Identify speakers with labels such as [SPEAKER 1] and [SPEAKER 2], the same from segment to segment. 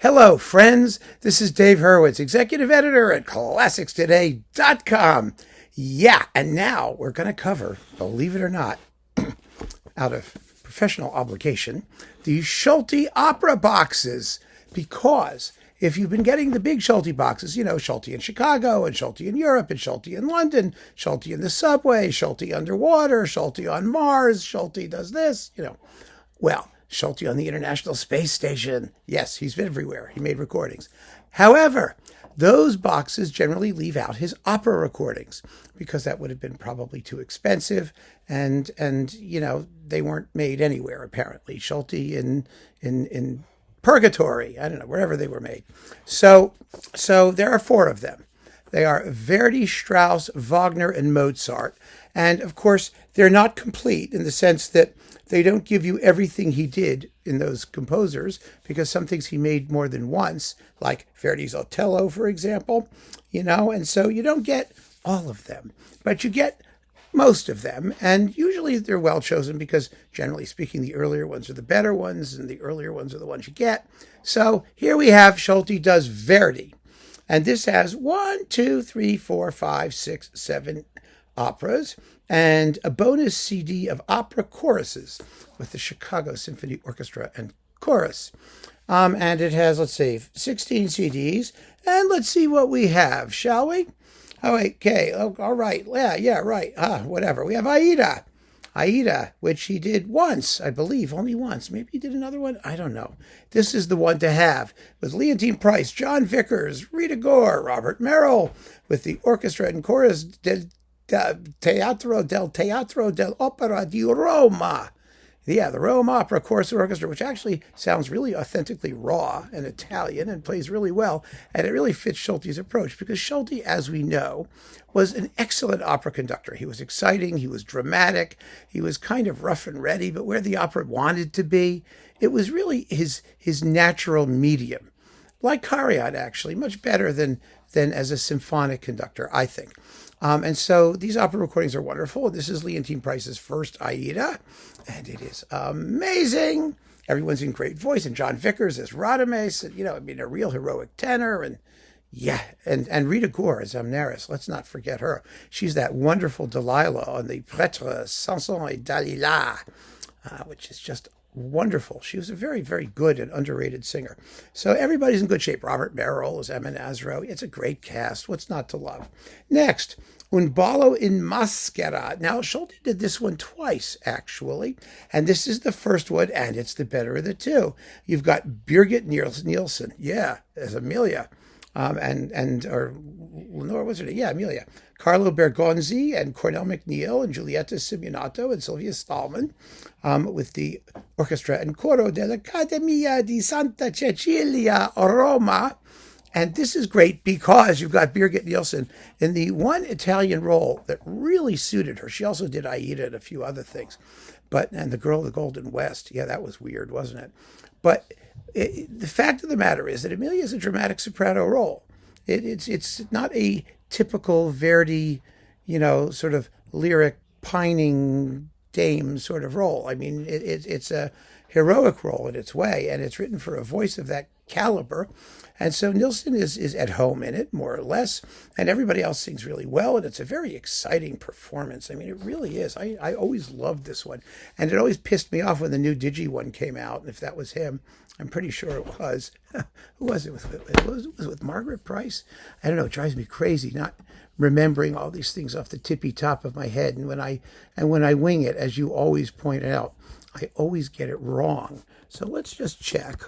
[SPEAKER 1] Hello, friends. This is Dave Hurwitz, executive editor at ClassicsToday.com. Yeah, and now we're going to cover, believe it or not, out of professional obligation, the Solti opera boxes. Because if you've been getting the big Solti boxes, you know, Solti in Chicago and Solti in Europe and Solti in London, Solti in the subway, Solti underwater, Solti on Mars, Solti does this, well, Solti on the International Space Station. Yes, he's been everywhere. He made recordings. However, those boxes generally leave out his opera recordings because that would have been probably too expensive, and they weren't made anywhere apparently. Solti in Purgatory, I don't know, wherever they were made. So there are four of them. They are Verdi, Strauss, Wagner, and Mozart. And of course, they're not complete in the sense that they don't give you everything he did in those composers, because some things he made more than once, like Verdi's Otello, for example, and so you don't get all of them, but you get most of them. And usually they're well chosen because, generally speaking, the earlier ones are the better ones and the earlier ones are the ones you get. So here we have Solti does Verdi. And this has 1, 2, 3, 4, 5, 6, 7 operas and a bonus CD of opera choruses with the Chicago Symphony Orchestra and Chorus. And it has, 16 CDs. And let's see what we have, shall we? Oh, okay. Oh, all right. Yeah, right. Whatever. We have Aida, which he did once, I believe, only once. Maybe he did another one. I don't know. This is the one to have, with Leontine Price, John Vickers, Rita Gore, Robert Merrill, with the orchestra and chorus del Teatro dell'Opera di Roma. Yeah, the Rome Opera Chorus and Orchestra, which actually sounds really authentically raw and Italian and plays really well. And it really fits Solti's approach because Solti, as we know, was an excellent opera conductor. He was exciting. He was dramatic. He was kind of rough and ready, but where the opera wanted to be. It was really his natural medium. Like Karajan, actually, much better than as a symphonic conductor, I think. And so these opera recordings are wonderful. This is Leontine Price's first Aida, and it is amazing. Everyone's in great voice, and John Vickers as Radames, a real heroic tenor, and Rita Gore as Amneris. Let's not forget her. She's that wonderful Delilah on the Prêtre, Samson et Dalila, which is just wonderful. She was a very, very good and underrated singer. So everybody's in good shape. Robert Merrill is Amonasro. It's a great cast. What's not to love? Next, Ballo in Maschera. Now, Solti did this one twice, actually. And this is the first one, and it's the better of the two. You've got Birgit Nielsen, as Amelia. Lenore, what's her name? Yeah, Amelia. Carlo Bergonzi and Cornel McNeil and Giulietta Simeonato and Sylvia Stallman with the orchestra and coro dell'Accademia di Santa Cecilia, Roma. And this is great because you've got Birgit Nielsen in the one Italian role that really suited her. She also did Aida and a few other things. And The Girl of the Golden West. Yeah, that was weird, wasn't it? But the fact of the matter is that Amelia is a dramatic soprano role. It's not a typical Verdi, sort of lyric pining dame sort of role. I mean, it's a heroic role in its way, and it's written for a voice of that caliber. And so Nielsen is at home in it, more or less, and everybody else sings really well, and it's a very exciting performance. I mean, it really is. I always loved this one, and it always pissed me off when the new Digi one came out, and if that was him, I'm pretty sure it was. Who was it with? It was with Margaret Price? I don't know. It drives me crazy not remembering all these things off the tippy top of my head, and when I wing it, as you always point out, I always get it wrong. So let's just check.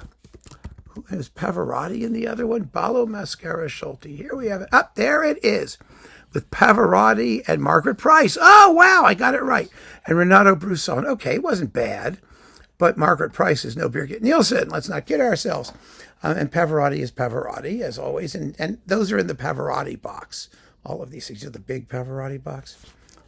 [SPEAKER 1] Is Pavarotti in the other one? Ballo, Maschera, Solti. Here we have it. Up there it is, with Pavarotti and Margaret Price. Oh, wow, I got it right. And Renato Brusson. Okay, it wasn't bad, but Margaret Price is no Birgit Nielsen. Let's not kid ourselves. And Pavarotti is Pavarotti, as always. And those are in the Pavarotti box. All of these things are the big Pavarotti box.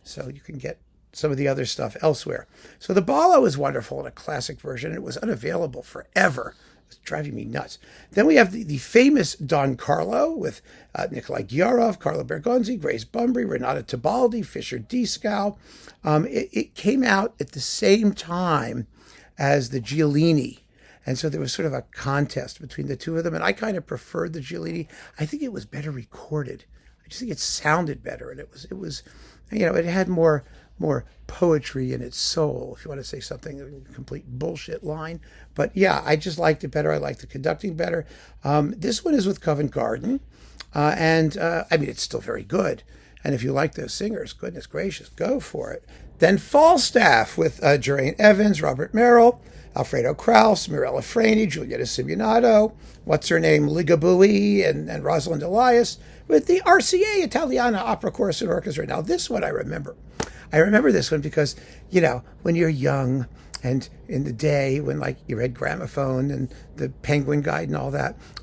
[SPEAKER 1] So you can get some of the other stuff elsewhere. So the Ballo is wonderful in a classic version. It was unavailable forever. It's driving me nuts. Then we have the famous Don Carlo with Nikolai Gyarov, Carlo Bergonzi, Grace Bumbry, Renata Tebaldi, Fischer Dieskau. It came out at the same time as the Giolini. And so there was sort of a contest between the two of them. And I kind of preferred the Giulini. I think it was better recorded. I just think it sounded better. And it was, it had more poetry in its soul, if you want to say something, a complete bullshit line. But yeah, I just liked it better. I liked the conducting better. This one is with Covent Garden. I mean, it's still very good. And if you like those singers, goodness gracious, go for it. Then Falstaff with Geraint Evans, Robert Merrill, Alfredo Kraus, Mirella Freni, Giulietta Simeonato, what's her name, Ligabue, and Rosalind Elias, with the RCA Italiana Opera Chorus and Orchestra. Now, this one I remember. I remember this one because, when you're young and in the day when, like, you read Gramophone and the Penguin Guide and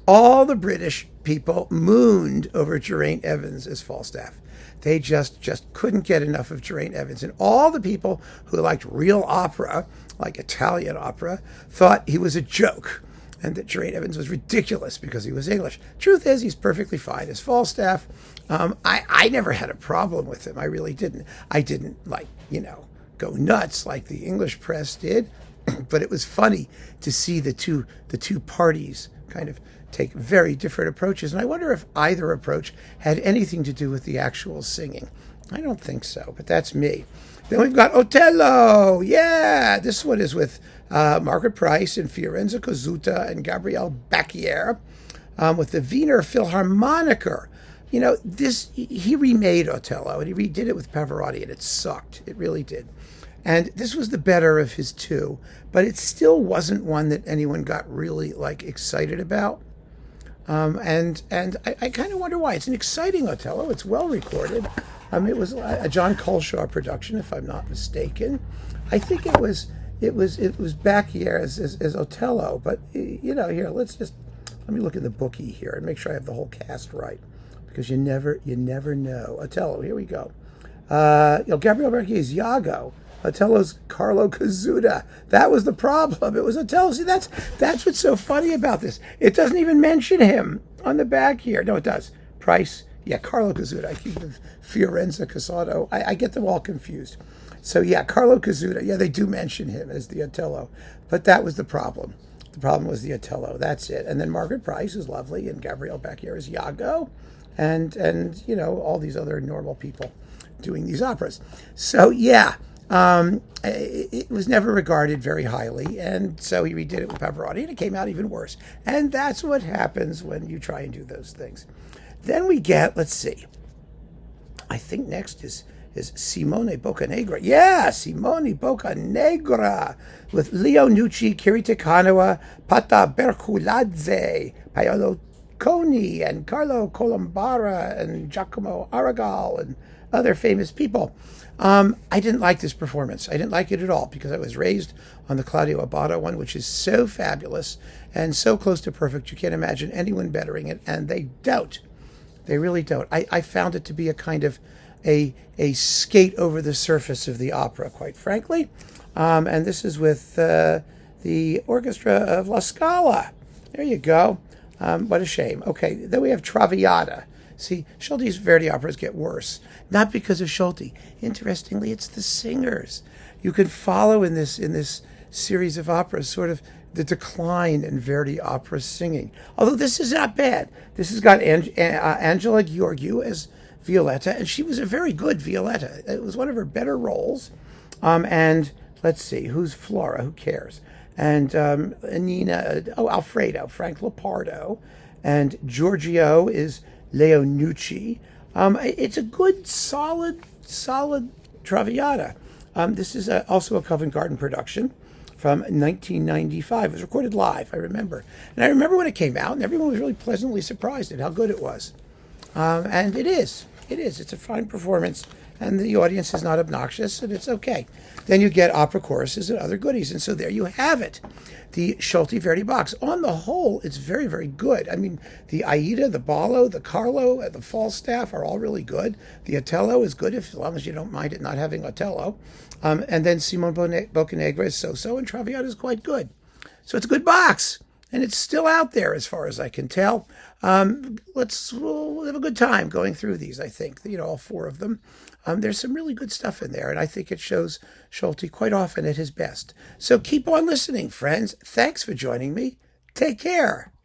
[SPEAKER 1] all the British people mooned over Geraint Evans as Falstaff. They just couldn't get enough of Geraint Evans. And all the people who liked real opera, like Italian opera, thought he was a joke and that Geraint Evans was ridiculous because he was English. Truth is, he's perfectly fine as Falstaff. I never had a problem with him. I really didn't. I didn't, go nuts like the English press did. But it was funny to see the two parties kind of take very different approaches. And I wonder if either approach had anything to do with the actual singing. I don't think so, but that's me. Then we've got Otello. Yeah, this one is with Margaret Price and Fiorenzo Cozzuta and Gabriele Bacchiere with the Wiener Philharmoniker. He remade Otello, and he redid it with Pavarotti, and it sucked. It really did. And this was the better of his two, but it still wasn't one that anyone got really, excited about. And I kind of wonder why. It's an exciting Otello. It's well recorded. It was a John Culshaw production, if I'm not mistaken. I think it was Bacchiere as Otello. But here, let me look at the bookie here and make sure I have the whole cast right, because you never know. Otello. Here we go. Gabriele Bacchiere's Iago. Otello's Carlo Cozzuta. That was the problem. It was Otello. See, that's what's so funny about this. It doesn't even mention him on the back here. No, it does. Price. Yeah, Carlo Cozzuta. I keep the Fiorenzo Cassato. I get them all confused. So yeah, Carlo Cozzuta. Yeah, they do mention him as the Otello. But that was the problem. The problem was the Otello. That's it. And then Margaret Price is lovely, and Gabriele Bacchiere is Iago, and all these other normal people doing these operas. So yeah. It was never regarded very highly, and so he redid it with Pavarotti, and it came out even worse. And that's what happens when you try and do those things. Then we get, let's see, I think next is Simone Boccanegra. Yeah, Simone Boccanegra with Leo Nucci, Kirita Kanawa, Pata Berculadze, Paolo Coni, and Carlo Colombara, and Giacomo Aragal, and other famous people. I didn't like this performance. I didn't like it at all because I was raised on the Claudio Abbado one, which is so fabulous and so close to perfect. You can't imagine anyone bettering it, and they don't. They really don't. I found it to be a kind of a skate over the surface of the opera, quite frankly. And this is with the orchestra of La Scala. There you go. What a shame. Okay, then we have Traviata. See, Solti's Verdi operas get worse, not because of Solti. Interestingly, it's the singers. You can follow in this series of operas sort of the decline in Verdi opera singing. Although this is not bad. This has got Angela Gheorghiu as Violetta, and she was a very good Violetta. It was one of her better roles. And let's see, who's Flora? Who cares? And Nina, Alfredo, Frank Lepardo, and Giorgio is Leo Nucci. It's a good, solid Traviata. This is also a Covent Garden production from 1995. It was recorded live, I remember. And I remember when it came out, and everyone was really pleasantly surprised at how good it was. And it is. It's a fine performance, and the audience is not obnoxious, and it's okay. Then you get opera choruses and other goodies, and so there you have it. The Solti Verdi box. On the whole, it's very, very good. I mean, the Aida, the Ballo, the Carlo, and the Falstaff are all really good. The Atello is good, as long as you don't mind it not having Otello. And then Simone Boccanegra is so-so, and Traviata is quite good. So it's a good box. and it's still out there as far as I can tell. We'll have a good time going through these. I think all four of them. There's some really good stuff in there, and I think it shows Solti quite often at his best. So keep on listening, friends. Thanks for joining me. Take care.